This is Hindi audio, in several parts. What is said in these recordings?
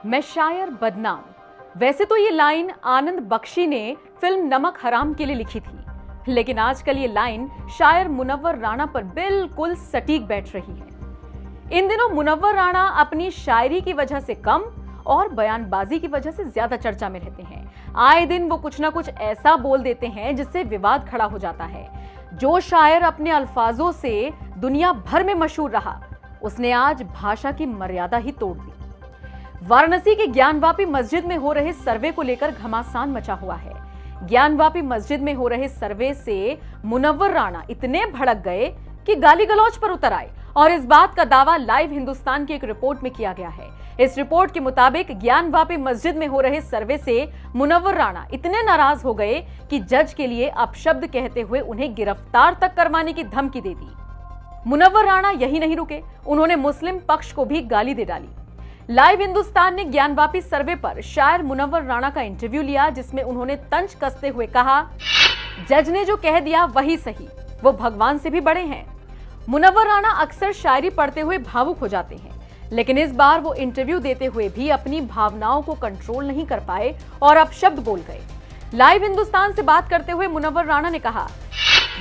मैं शायर बदनाम। वैसे तो ये लाइन आनंद बख्शी ने फिल्म नमक हराम के लिए लिखी थी, लेकिन आजकल ये लाइन शायर मुनव्वर राणा पर बिल्कुल सटीक बैठ रही है। इन दिनों मुनव्वर राणा अपनी शायरी की वजह से कम और बयानबाजी की वजह से ज्यादा चर्चा में रहते हैं। आए दिन वो कुछ ना कुछ ऐसा बोल देते हैं जिससे विवाद खड़ा हो जाता है। जो शायर अपने अल्फाजों से दुनिया भर में मशहूर रहा, उसने आज भाषा की मर्यादा ही तोड़ दी। वाराणसी के ज्ञानवापी मस्जिद में हो रहे सर्वे को लेकर घमासान मचा हुआ है। ज्ञानवापी मस्जिद में हो रहे सर्वे से मुनव्वर राणा इतने भड़क गए कि गाली गलौज पर उतर आए और इस बात का दावा लाइव हिंदुस्तान की एक रिपोर्ट में किया गया है। इस रिपोर्ट के मुताबिक ज्ञानवापी मस्जिद में हो रहे सर्वे से मुनव्वर राणा इतने नाराज हो गए कि जज के लिए अपशब्द कहते हुए उन्हें गिरफ्तार तक करवाने की धमकी दे दी। मुनव्वर राणा यही नहीं रुके, उन्होंने मुस्लिम पक्ष को भी गाली दे डाली। लाइव हिंदुस्तान ने ज्ञानवापी सर्वे पर शायर मुनव्वर राणा का इंटरव्यू लिया, जिसमें उन्होंने तंज कसते हुए कहा, जज ने जो कह दिया वही सही, वो भगवान से भी बड़े हैं। मुनव्वर राणा अक्सर शायरी पढ़ते हुए भावुक हो जाते हैं, लेकिन इस बार वो इंटरव्यू देते हुए भी अपनी भावनाओं को कंट्रोल नहीं कर पाए और अपशब्द बोल गए। लाइव हिंदुस्तान से बात करते हुए मुनव्वर राणा ने कहा,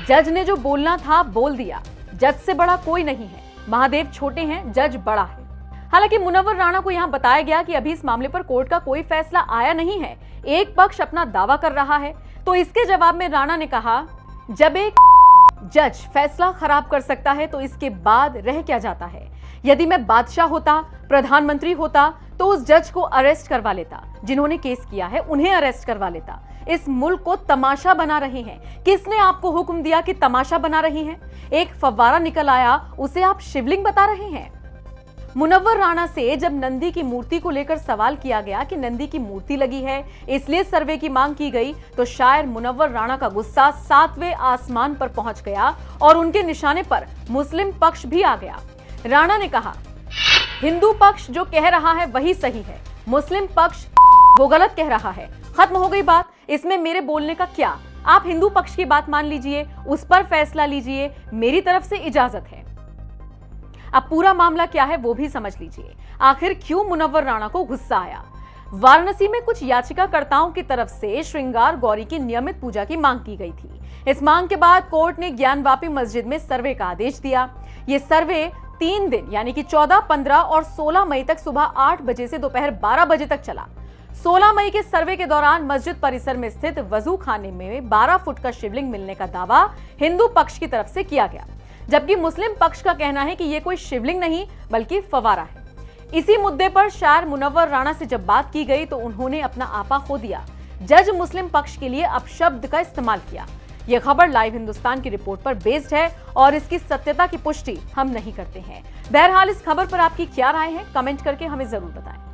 जज ने जो बोलना था बोल दिया, जज से बड़ा कोई नहीं है, महादेव छोटे हैं, जज बड़ा है। हालांकि मुनव्वर राणा को यहां बताया गया कि अभी इस मामले पर कोर्ट का कोई फैसला आया नहीं है, एक पक्ष अपना दावा कर रहा है। तो इसके जवाब में राणा ने कहा, जब एक जज फैसला खराब कर सकता है तो इसके बाद रह क्या जाता है। यदि मैं बादशाह होता, प्रधानमंत्री होता तो उस जज को अरेस्ट करवा लेता, जिन्होंने केस किया है उन्हें अरेस्ट करवा लेता। इस मुल्क को तमाशा बना रहे हैं। किसने आपको हुक्म दिया कि तमाशा बना रहे हैं? एक फव्वारा निकल आया, उसे आप शिवलिंग बता रहे हैं। मुनव्वर राणा से जब नंदी की मूर्ति को लेकर सवाल किया गया कि नंदी की मूर्ति लगी है इसलिए सर्वे की मांग की गई, तो शायर मुनव्वर राणा का गुस्सा 7वें आसमान पर पहुंच गया और उनके निशाने पर मुस्लिम पक्ष भी आ गया। राणा ने कहा, हिंदू पक्ष जो कह रहा है वही सही है, मुस्लिम पक्ष वो गलत कह रहा है। खत्म हो गई बात, इसमें मेरे बोलने का क्या। आप हिंदू पक्ष की बात मान लीजिए, उस पर फैसला लीजिए, मेरी तरफ से इजाजत है। अब पूरा मामला क्या है वो भी समझ लीजिए। आखिर क्यों मुनव्वर राणा को गुस्सा आया? वाराणसी में कुछ याचिकाकर्ताओं की तरफ से श्रृंगार गौरी की नियमित पूजा की मांग की गई थी। इस मांग के बाद कोर्ट ने ज्ञानवापी मस्जिद में सर्वे का आदेश दिया। ये सर्वे 3 दिन यानी कि 14, 15 और 16 मई तक सुबह 8 बजे से दोपहर 12 बजे तक चला। 16 मई के सर्वे के दौरान मस्जिद परिसर में स्थित वजू खाने में 12 फुट का शिवलिंग मिलने का दावा हिंदू पक्ष की तरफ से किया गया, जबकि मुस्लिम पक्ष का कहना है कि यह कोई शिवलिंग नहीं बल्कि फवारा है। इसी मुद्दे पर शायर मुनव्वर राणा से जब बात की गई तो उन्होंने अपना आपा खो दिया। जज मुस्लिम पक्ष के लिए अपशब्द का इस्तेमाल किया। यह खबर लाइव हिंदुस्तान की रिपोर्ट पर बेस्ड है और इसकी सत्यता की पुष्टि हम नहीं करते हैं। बहरहाल इस खबर पर आपकी क्या राय है, कमेंट करके हमें जरूर बताएं।